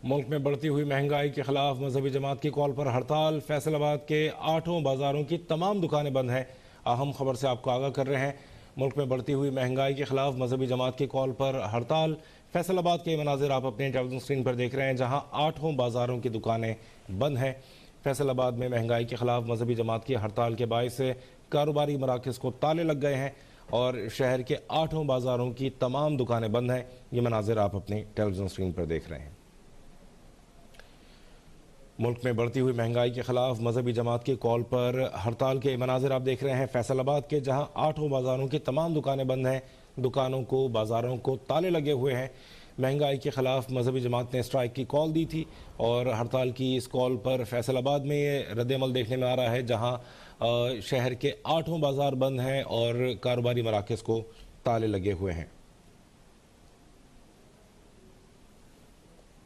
मुल्क में बढ़ती हुई महंगाई के खिलाफ मजहबी जमात की कॉल पर हड़ताल। फैसलाबाद के 8 बाजारों की तमाम दुकानें बंद हैं। अहम खबर से आपको आगाह कर रहे हैं। मुल्क में बढ़ती हुई महंगाई के खिलाफ मजहबी जमात की कॉल पर हड़ताल। फैसलाबाद के मनाजिर आप अपने टेलीविजन स्क्रीन पर देख रहे हैं, जहां 8 बाजारों की दुकानें बंद हैं। फैसलाबाद में महंगाई के खिलाफ मजहबी जमात की हड़ताल के बायस से कारोबारी मराकज़ को ताले लग गए हैं और शहर के 8 बाजारों की तमाम दुकानें बंद हैं। ये मनाजिर आप अपनी टेलीविजन स्क्रीन पर देख रहे हैं। मुल्क में बढ़ती हुई महंगाई के खिलाफ मजहबी जमात की कॉल पर हड़ताल के मनाजिर आप देख रहे हैं। फैसलाबाद के जहां 8 बाजारों की तमाम दुकानें बंद हैं, दुकानों को, बाजारों को ताले लगे हुए हैं। महंगाई के खिलाफ मजहबी जमात ने स्ट्राइक की कॉल दी थी और हड़ताल की इस कॉल पर फैसलाबाद में ये रद्द-ए-अमल देखने में आ रहा है, जहां शहर के 8 बाजार बंद हैं और कारोबारी मराकज़ को ताले लगे हुए हैं।